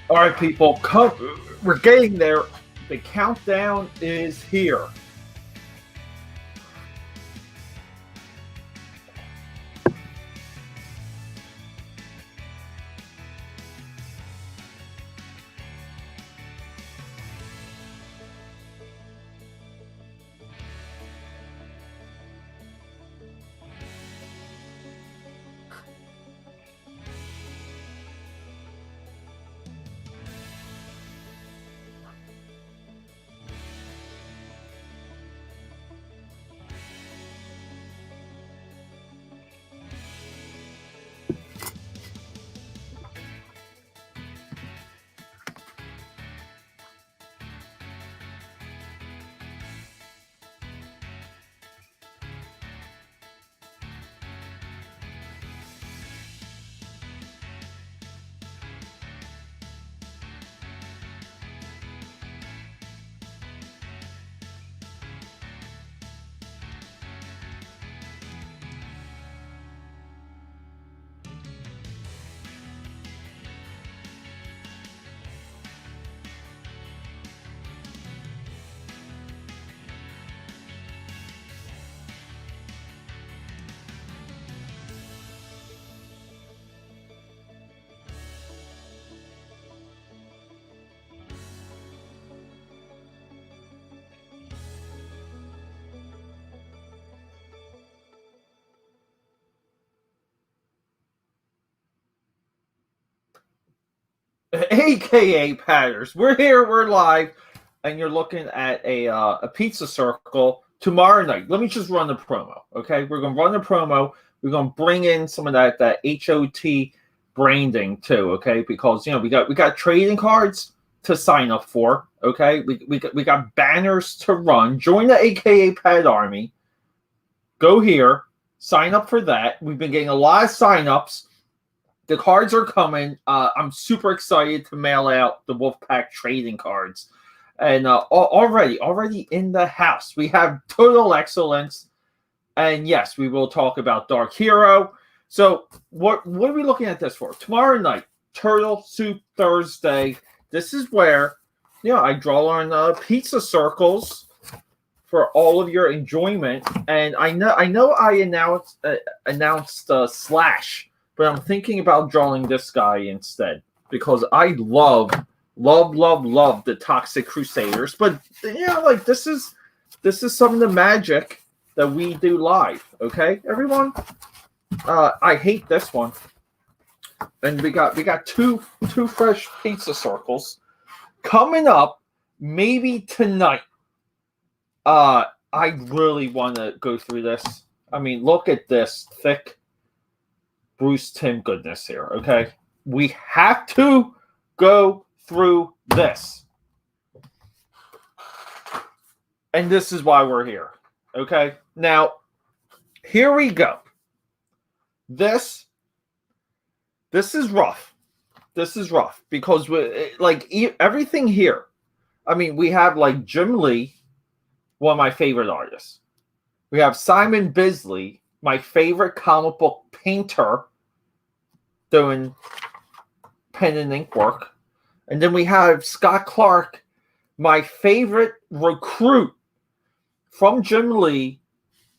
All right, people, we're getting there. The countdown is here. AKAPAD'S. We're here, we're live, and you're looking at a pizza circle tomorrow night. Let me just run the promo, okay? We're gonna run the promo. We're gonna bring in some of that HOT branding too, okay? Because we got trading cards to sign up for, okay? We got banners to run. Join the AKAPAD army. Go here, sign up for that. We've been getting a lot of signups. The cards are coming. I'm super excited to mail out the Wolfpack trading cards. And already in the house, we have Total Excellence. And yes, we will talk about Dark Hero. So what are we looking at this for? Tomorrow night, Turtle Soup Thursday. This is where, I draw on pizza circles for all of your enjoyment. And I know I announced Slash, but I'm thinking about drawing this guy instead because I love the Toxic Crusaders. But this is some of the magic that we do live. Okay, everyone. I hate this one, and we got two fresh pizza circles coming up. Maybe tonight. I really want to go through this. I mean, look at this thick Bruce Timm goodness here, okay? We have to go through this. And this is why we're here, okay? Now, here we go. This is rough. This is rough because everything here. I mean, we have Jim Lee, one of my favorite artists. We have Simon Bisley, my favorite comic book painter, doing pen and ink work. And then we have Scott Clark, my favorite recruit from Jim Lee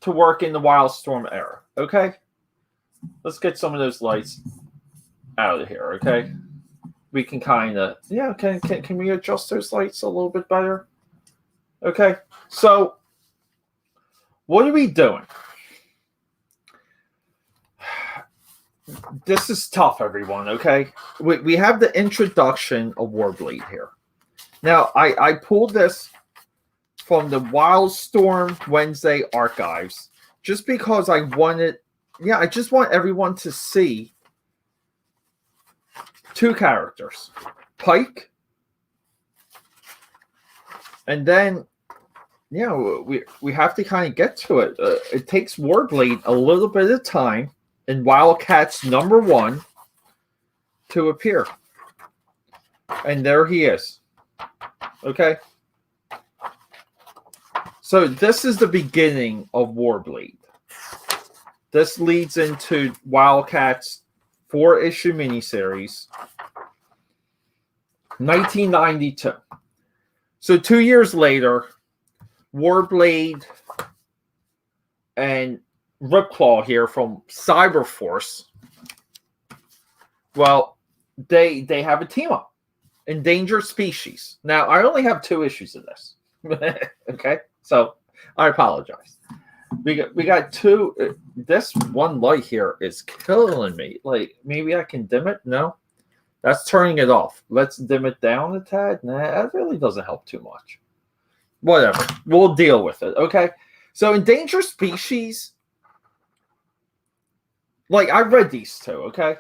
to work in the Wildstorm era. Okay? Let's get some of those lights out of here, okay? We can kind of, can we adjust those lights a little bit better? Okay? So, what are we doing? This is tough, everyone, okay? We have the introduction of Warblade here. Now, I pulled this from the Wildstorm Wednesday archives just because I just want everyone to see two characters. Pike, and then, we have to kind of get to it. It takes Warblade a little bit of time in Wildcats #1 to appear. And there he is. Okay? So this is the beginning of Warblade. This leads into Wildcats 4-issue miniseries. 1992. So 2 years later, Warblade and Ripclaw here from Cyberforce, well, they have a team up. Endangered Species. Now, I only have 2 issues of this. Okay? So, I apologize. We got 2. This one light here is killing me. Maybe I can dim it? No? That's turning it off. Let's dim it down a tad. Nah, that really doesn't help too much. Whatever. We'll deal with it. Okay? So, Endangered Species, I read these 2, okay?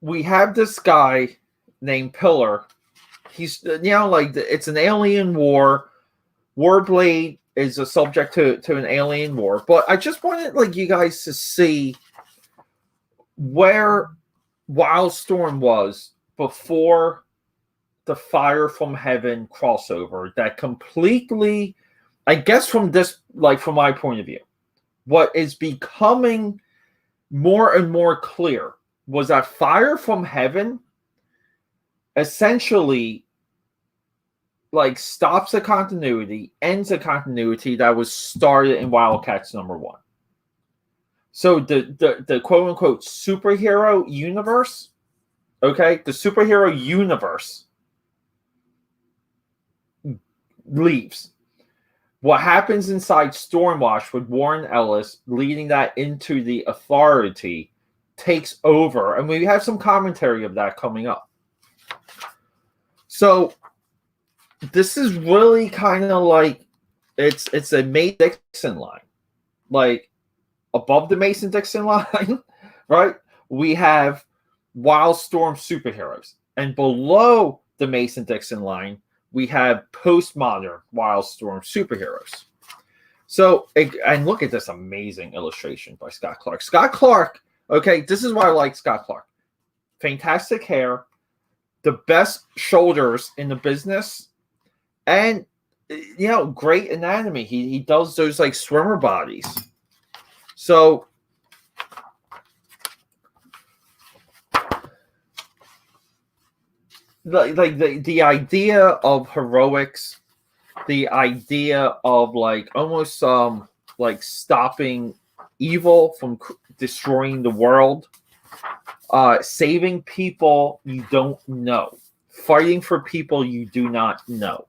We have this guy named Pillar. He's, it's an alien war. Warblade is a subject to an alien war. But I just wanted, you guys to see where Wildstorm was before the Fire from Heaven crossover that completely, I guess from my point of view, what is becoming more and more clear was that Fire from Heaven essentially stops a continuity, ends a continuity that was started in Wildcats #1. So the quote unquote superhero universe, okay, the superhero universe leaves. What happens inside Stormwatch with Warren Ellis leading that into the Authority takes over, and we have some commentary of that coming up. So this is really kind of like it's a Mason-Dixon line, like above the Mason-Dixon line, right? We have Wildstorm superheroes, and below the Mason-Dixon line, we have postmodern Wildstorm superheroes. So, and look at this amazing illustration by Scott Clark. Scott Clark, okay, this is why I like Scott Clark. Fantastic hair, the best shoulders in the business, and, you know, great anatomy. He does those, like, swimmer bodies. So, the idea of heroics, the idea of like almost like stopping evil from destroying the world, saving people you don't know, fighting for people you do not know.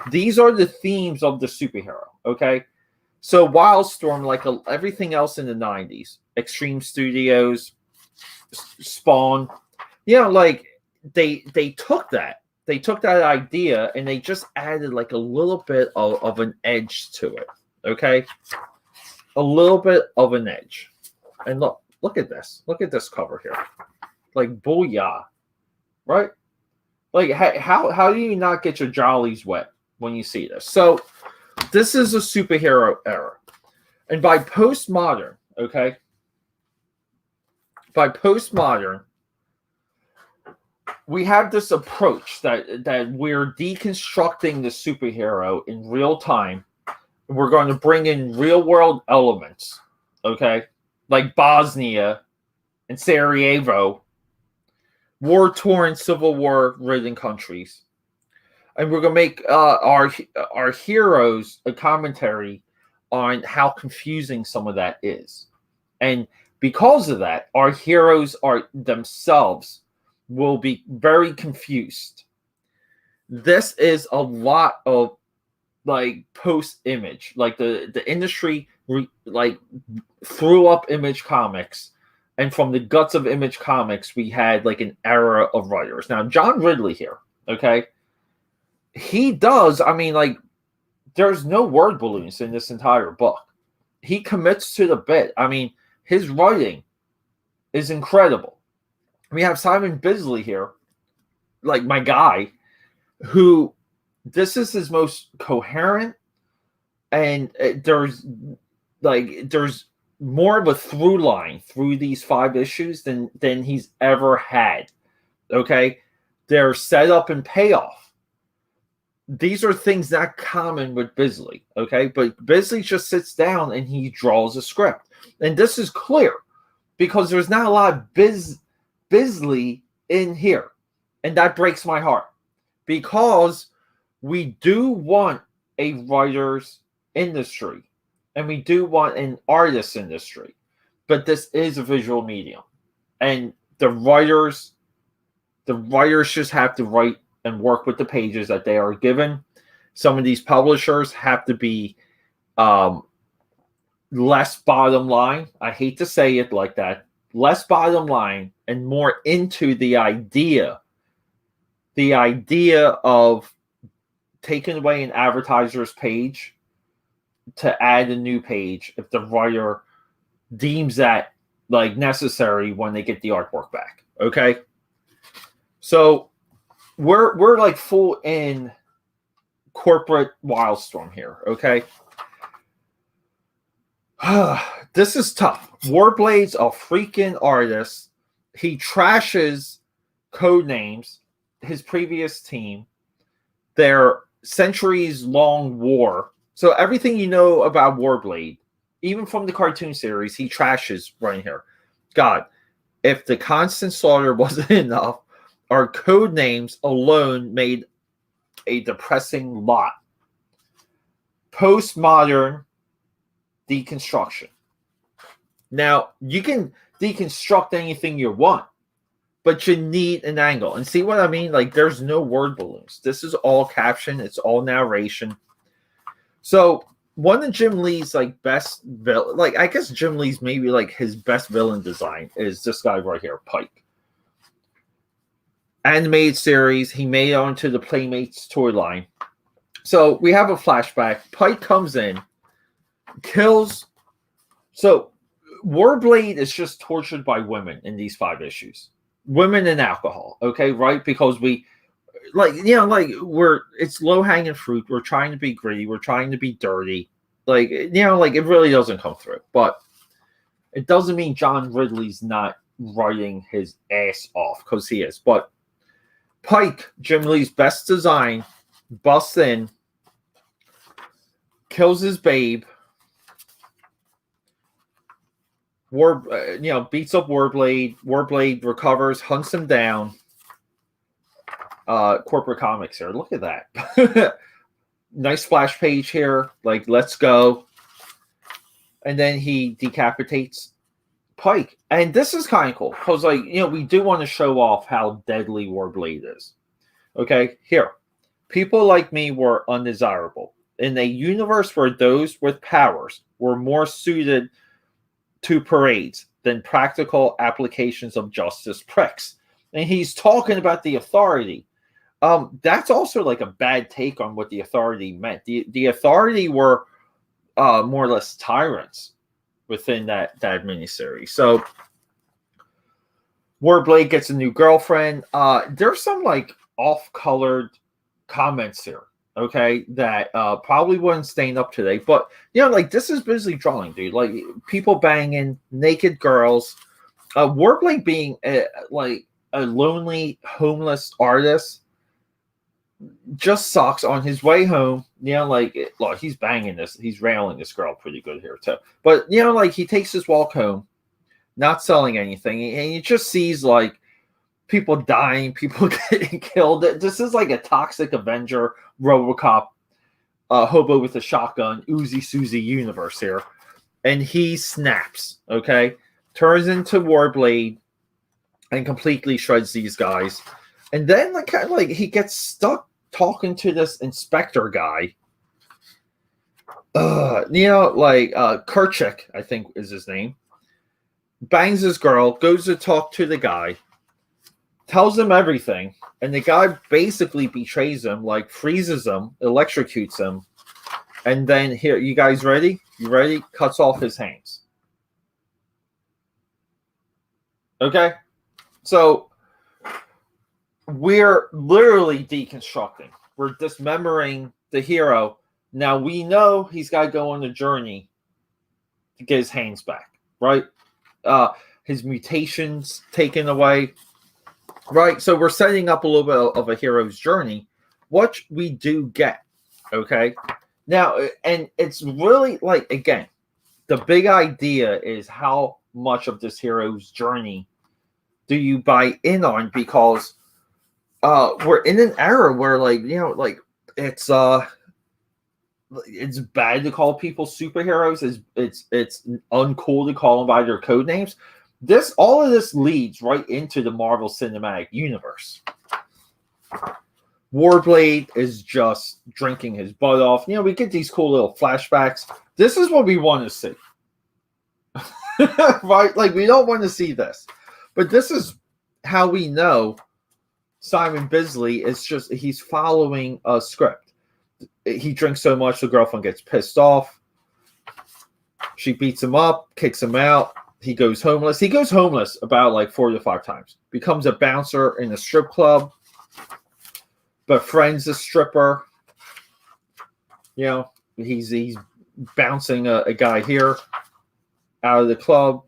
These are the themes of the superhero, okay? So Wildstorm, like everything else in the 90s, Extreme Studios, Spawn, you know, like they took that idea and they just added like a little bit of an edge to it, okay? A little bit of an edge. And look at this cover here, like booyah, right? Like how do you not get your jollies wet when you see this? So this is a superhero era, and by postmodern, okay, by postmodern, we have this approach that we're deconstructing the superhero in real time. We're going to bring in real world elements, okay, like Bosnia and Sarajevo, war-torn, civil war-ridden countries, and we're going to make our heroes a commentary on how confusing some of that is, and because of that, our heroes are themselves will be very confused. This is a lot of like post Image, like the industry like threw up Image Comics, and from the guts of Image Comics we had like an era of writers. Now John Ridley here, okay, he does, I mean, like there's no word balloons in this entire book. He commits to the bit. I mean, his writing is incredible. We have Simon Bisley here, like my guy, who this is his most coherent, and there's more of a through line through these 5 issues than he's ever had. Okay, they're setup and payoff. These are things not common with Bisley. Okay, but Bisley just sits down and he draws a script, and this is clear because there's not a lot of Bisley in here, and that breaks my heart because we do want a writer's industry and we do want an artist industry, but this is a visual medium, and the writers just have to write and work with the pages that they are given. Some of these publishers have to be less bottom line. I hate to say it like that. Less bottom line and more into the idea of taking away an advertiser's page to add a new page if the writer deems that like necessary when they get the artwork back. Okay, so we're like full in corporate Wildstorm here. Okay. This is tough. Warblade's a freaking artist. He trashes Codenames, his previous team, their centuries-long war. So everything you know about Warblade, even from the cartoon series, he trashes right here. God, if the constant slaughter wasn't enough, our Codenames alone made a depressing lot. Postmodern deconstruction. Now, you can deconstruct anything you want, but you need an angle. And see what I mean? Like, there's no word balloons. This is all caption. It's all narration. So one of Jim Lee's like best villain, like I guess Jim Lee's maybe like his best villain design is this guy right here, Pike. Animated series, he made it onto the Playmates toy line. So we have a flashback. Pike comes in, kills. So Warblade is just tortured by women in these 5 issues. Women and alcohol, okay, right? Because we, like, you know, like it's low hanging fruit. We're trying to be gritty. We're trying to be dirty. Like, you know, like it really doesn't come through. But it doesn't mean John Ridley's not writing his ass off, because he is. But Pike, Jim Lee's best design, busts in, kills his babe, beats up Warblade. Warblade recovers, hunts him down. Corporate comics here. Look at that. Nice splash page here. Like, let's go. And then he decapitates Pike. And this is kind of cool because, like, you know, we do want to show off how deadly Warblade is. Okay, here. People like me were undesirable. In a universe where those with powers were more suited to parades than practical applications of justice pricks. And he's talking about the Authority. That's also like a bad take on what the Authority meant. The Authority were more or less tyrants within that miniseries. So Warblade gets a new girlfriend. There's some like off-colored comments here, okay, that probably wouldn't stand up today. But, you know, like, this is Bisley drawing, dude. Like, people banging, naked girls. Warblade being a lonely, homeless artist just sucks. On his way home, you know, like, look, he's banging this. He's railing this girl pretty good here, too. But, you know, like, he takes his walk home, not selling anything. And he just sees, like, people dying, people getting killed. This is like a Toxic Avenger, RoboCop, hobo with a shotgun, Uzi Susie universe here. And he snaps, okay? Turns into Warblade and completely shreds these guys. And then, like, kind of like he gets stuck talking to this inspector guy. You know, like Kerchik, I think is his name. Bangs his girl, goes to talk to the guy, tells him everything, and the guy basically betrays him, like freezes him, electrocutes him, and then here, you guys ready? You ready? Cuts off his hands. Okay? So we're literally deconstructing. We're dismembering the hero. Now we know he's got to go on a journey to get his hands back, right? His mutations taken away. Right, so we're setting up a little bit of a hero's journey, which we do get, okay? Now, and it's really, like, again, the big idea is how much of this hero's journey do you buy in on, because we're in an era where, like, you know, like, it's bad to call people superheroes. It's uncool to call them by their code names. All of this leads right into the Marvel Cinematic Universe. Warblade is just drinking his butt off. You know, we get these cool little flashbacks. This is what we want to see. Right? Like, we don't want to see this. But this is how we know Simon Bisley is just, he's following a script. He drinks so much, the girlfriend gets pissed off. She beats him up, kicks him out. He goes homeless. He goes homeless about like 4 to 5 times. Becomes a bouncer in a strip club. Befriends a stripper. You know, he's bouncing a guy here out of the club.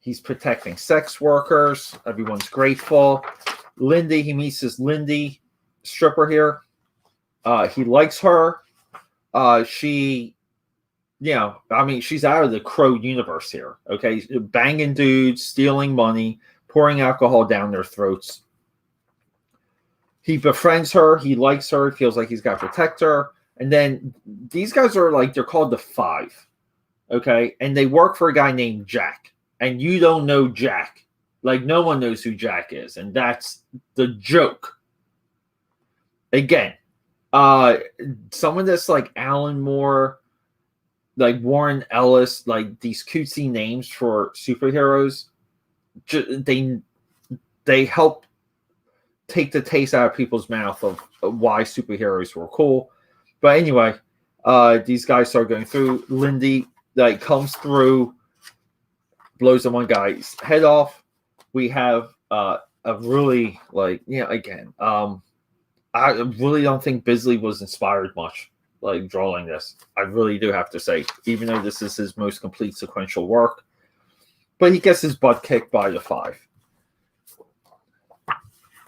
He's protecting sex workers. Everyone's grateful. Lindy, he meets this Lindy stripper here. He likes her. She... Yeah, I mean, she's out of the Crow universe here, okay? Banging dudes, stealing money, pouring alcohol down their throats. He befriends her. He likes her. Feels like he's got to protect her. And then these guys are like, they're called the Five, okay? And they work for a guy named Jack. And you don't know Jack. Like, no one knows who Jack is. And that's the joke. Again, some of this, like Alan Moore, like Warren Ellis, like these cutesy names for superheroes, they help take the taste out of people's mouth of why superheroes were cool. But anyway, these guys start going through. Lindy like comes through, blows the one guy's head off. We have a really like again. I really don't think Bisley was inspired much like drawing this. I really do have to say, even though this is his most complete sequential work, but he gets his butt kicked by the 5.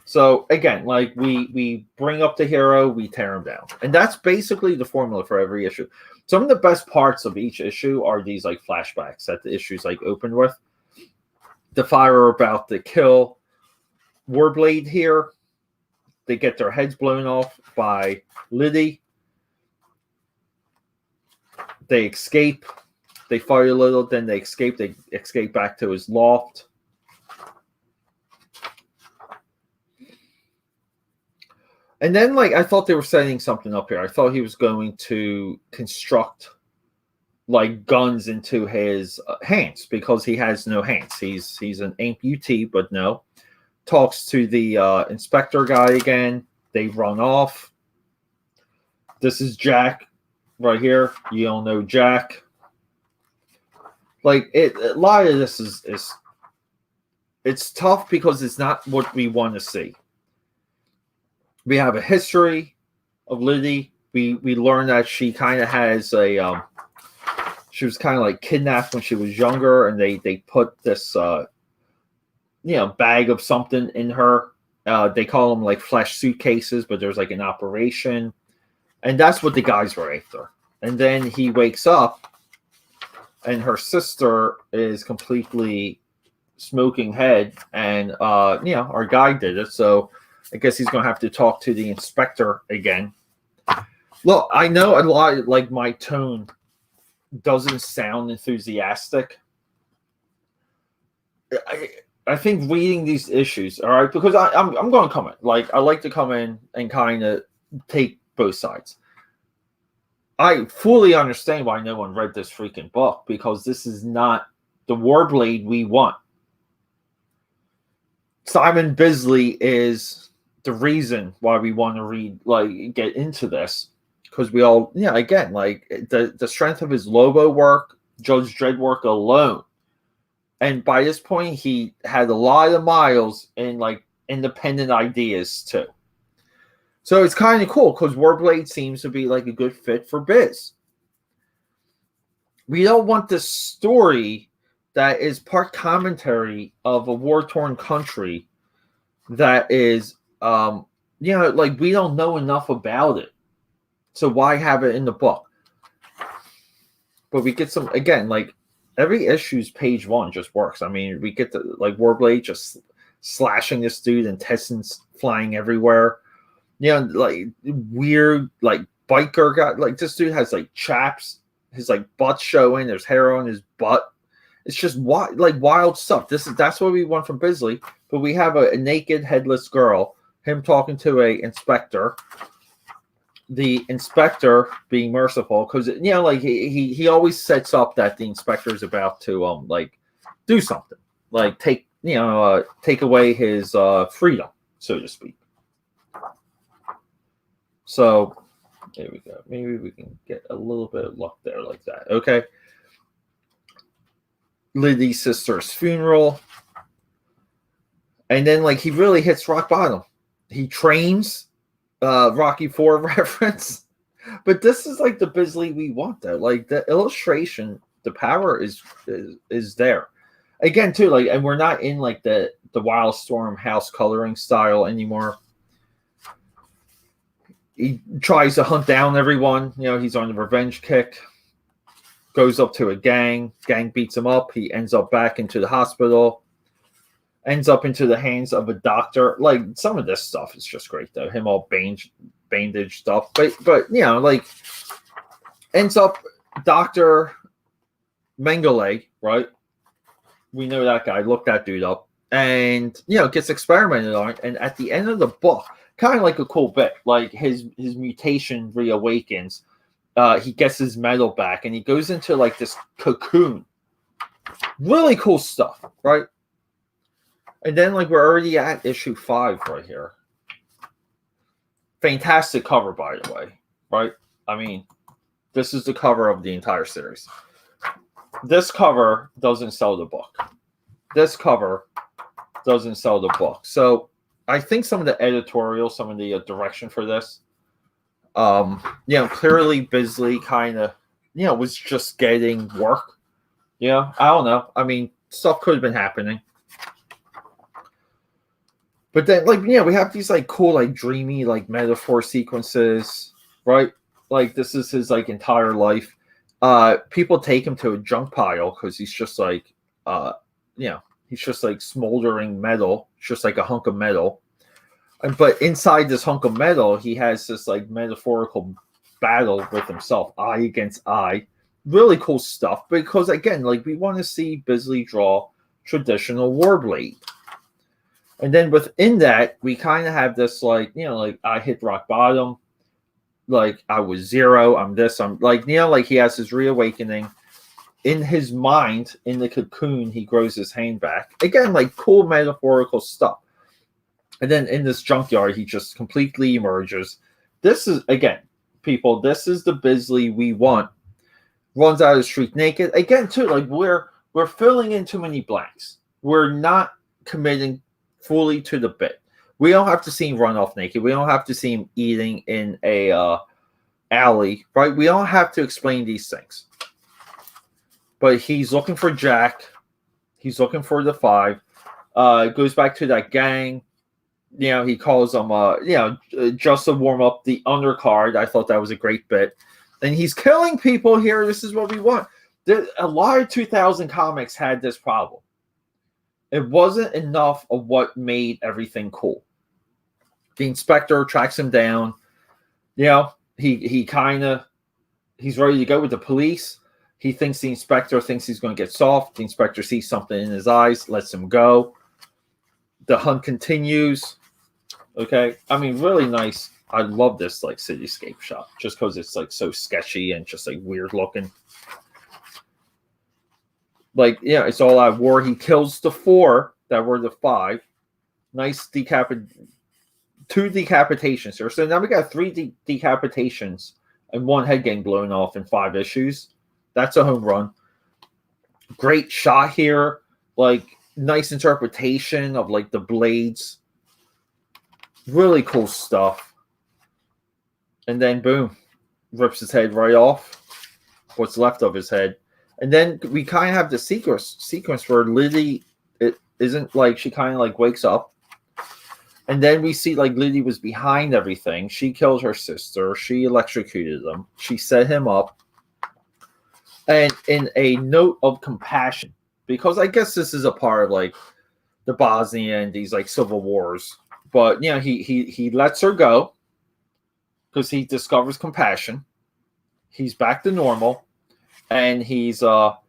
So again, like we bring up the hero, we tear him down, and that's basically the formula for every issue. Some of the best parts of each issue are these like flashbacks that the issues like open with. The 5 are about to kill Warblade here. They get their heads blown off by Liddy. They escape. They fight a little, then they escape. They escape back to his loft. And then, like, I thought they were setting something up here. I thought he was going to construct, like, guns into his hands because he has no hands. He's an amputee, but no. Talks to the inspector guy again. They run off. This is Jack right here. You don't know Jack. Like, a lot of this is it's tough because it's not what we want to see. We have a history of Liddy. We learn that she kind of has a she was kind of like kidnapped when she was younger, and they put this bag of something in her. They call them like flesh suitcases, but there's like an operation, and that's what the guys were after. And then he wakes up, and her sister is completely smoking head, and our guy did it, so I guess he's going to have to talk to the inspector again. Look, I know a lot, like, my tone doesn't sound enthusiastic. I think reading these issues, all right, because I'm going to comment. Like, I like to come in and kind of take both sides. I fully understand why no one read this freaking book, because this is not the Warblade we want. Simon Bisley is the reason why we want to read, like, get into this, because we all, again, like, the strength of his Lobo work, Judge Dredd work alone, and by this point he had a lot of miles in like independent ideas too. So it's kind of cool because Warblade seems to be like a good fit for Biz. We don't want this story that is part commentary of a war-torn country that is like, we don't know enough about it, so why have it in the book? But we get some, again, like, every issue's page 1 just works. I mean, we get the, like, Warblade just slashing this dude, intestines flying everywhere, like weird, like, biker guy, like, this dude has like chaps, his like butt showing, there's hair on his butt. It's just wild stuff. That's what we want from Bisley. But we have a naked, headless girl, him talking to a inspector, the inspector being merciful because like he always sets up that the inspector is about to like do something, like take away his freedom, so to speak. So there we go. Maybe we can get a little bit of luck there, like that. Okay. Liddy's sister's funeral. And then, like, he really hits rock bottom. He trains, Rocky IV reference. But this is, like, the Bisley we want, though. Like, the illustration, the power is there. Again, too, like, and we're not in, like, the Wildstorm house coloring style anymore. He tries to hunt down everyone. He's on the revenge kick. Goes up to a gang. Gang beats him up. He ends up back into the hospital. Ends up into the hands of a doctor. Like, some of this stuff is just great, though. Him all bandaged up. But like, ends up Dr. Mengele, right? We know that guy. Look that dude up. And, gets experimented on. And at the end of the book, kind of like a cool bit, like his mutation reawakens. he gets his medal back, and he goes into like this cocoon. Really cool stuff, right? And then like we're already at issue 5 right here. Fantastic cover, by the way, right? I mean, this is the cover of the entire series. This cover doesn't sell the book. This cover doesn't sell the book. So I think some of the editorial, some of the direction for this, clearly Bisley kind of, was just getting work. I don't know. I mean, stuff could have been happening. But then, we have these, cool, dreamy, metaphor sequences, right? Like, this is his, entire life. People take him to a junk pile because he's just, he's just, smoldering metal. It's just, a hunk of metal. But inside this hunk of metal, he has this, metaphorical battle with himself, eye against eye. Really cool stuff. Because, again, we want to see Bisley draw traditional Warblade. And then within that, we kind of have this, I hit rock bottom. I was zero. I'm this. I'm he has his reawakening. In his mind, in the cocoon, he grows his hand back. Again, cool metaphorical stuff. And then in this junkyard, he just completely emerges. This is, again, people, this is the Bisley we want. Runs out of the street naked. Again, too, we're filling in too many blanks. We're not committing fully to the bit. We don't have to see him run off naked. We don't have to see him eating in a alley, right? We don't have to explain these things. But he's looking for Jack. He's looking for the 5. It goes back to that gang. He calls them, just to warm up the undercard. I thought that was a great bit. And he's killing people here. This is what we want. A lot of 2000 comics had this problem. It wasn't enough of what made everything cool. The inspector tracks him down. He's ready to go with the police. He thinks the inspector thinks he's going to get soft. The inspector sees something in his eyes, lets him go. The hunt continues. Okay. I mean, really nice. I love this cityscape shot just because it's so sketchy and just weird looking. It's all out of war. He kills the 4 that were the 5. Nice 2 decapitations here. So now we got 3 decapitations and 1 head getting blown off in 5 issues. That's a home run. Great shot here. Nice interpretation of the blades. Really cool stuff. And then boom, rips his head right off. What's left of his head. And then we kind of have the sequence where Liddy, it isn't she kind of wakes up. And then we see Liddy was behind everything. She killed her sister. She electrocuted him. She set him up. And in a note of compassion, because I guess this is a part of the Bosnia and these civil wars. But he lets her go because he discovers compassion. He's back to normal. And he's, I'll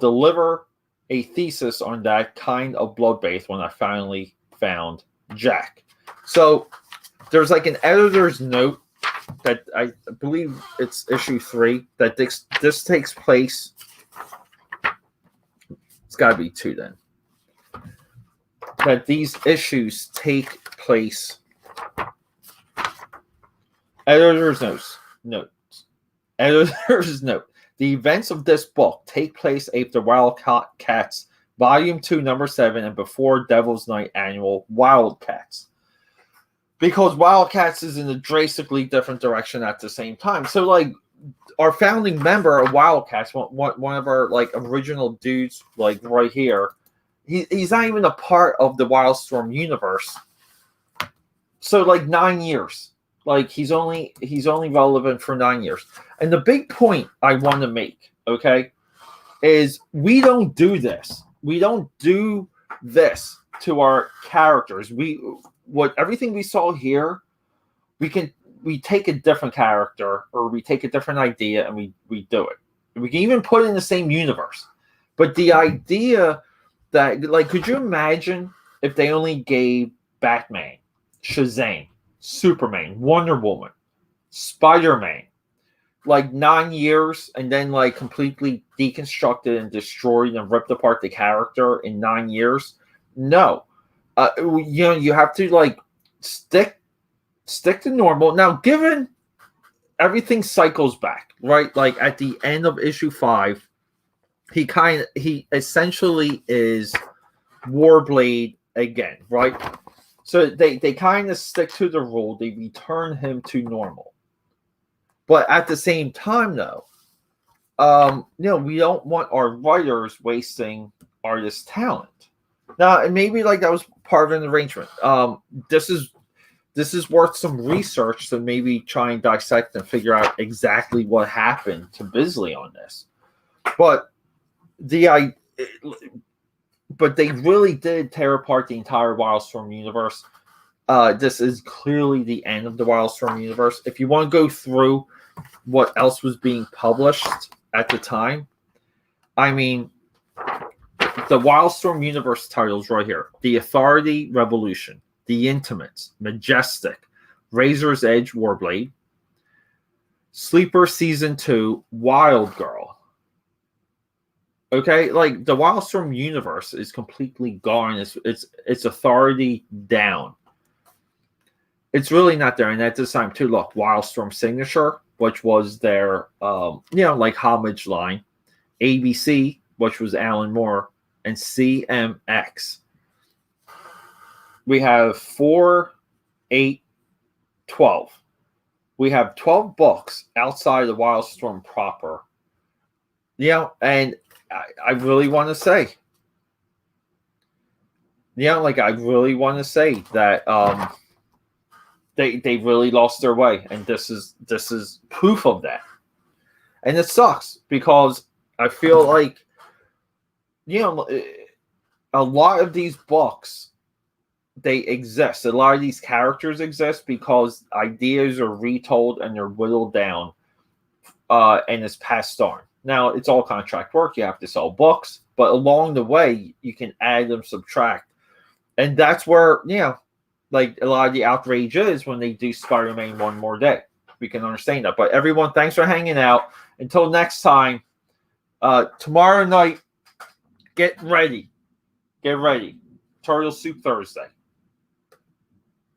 deliver a thesis on that kind of bloodbath when I finally found Jack. So there's an editor's note that I believe it's issue 3 that this takes place. It's got to be 2 then. That these issues take place. Editor's note. Editor's note. The events of this book take place after Wildcats Volume 2, Number 7, and before Devil's Night Annual Wildcats. Because Wildcats is in a drastically different direction at the same time. So, our founding member of Wildcats, one of our, original dudes, right here, he's not even a part of the Wildstorm universe. So, 9 years. He's only relevant for 9 years. And the big point I want to make, okay, is we don't do this. We don't do this to our characters. Everything we saw here, we take a different character or we take a different idea and we do it. We can even put it in the same universe. But the idea that, could you imagine if they only gave Batman, Shazam, Superman, Wonder Woman, Spider-Man, like 9 years and then like completely deconstructed and destroyed and ripped apart the character in 9 years. No, you have to like stick to normal. Now, given everything cycles back, right? Like at the end of issue 5, he essentially is Warblade again, right? So they kind of stick to the rule. They return him to normal. But at the same time, though, we don't want our writers wasting artists' talent. Now, and maybe like that was part of an arrangement. This is worth some research to maybe try and dissect and figure out exactly what happened to Bisley on this. But they really did tear apart the entire Wildstorm universe. This is clearly the end of the Wildstorm universe. If you want to go through what else was being published at the time, I mean, the Wildstorm universe titles right here: The Authority Revolution, The Intimates, Majestic, Razor's Edge Warblade, Sleeper Season 2, Wild Girl. Okay, like the Wildstorm universe is completely gone. Its authority down. It's really not there. And at this time too, look, Wildstorm Signature, which was their like homage line, ABC, which was Alan Moore, and CMX. We have 4, 8, 12. We have 12 books outside of Wildstorm proper. And I really want to say, I really want to say that they really lost their way, and this is proof of that. And it sucks because I feel like a lot of these books, they exist. A lot of these characters exist because ideas are retold and they're whittled down and it's passed on. Now, it's all contract work. You have to sell books, but along the way, you can add and subtract. And that's where, like a lot of the outrage is when they do Spider-Man one more day. We can understand that. But everyone, thanks for hanging out. Until next time, tomorrow night, get ready. Turtle Soup Thursday.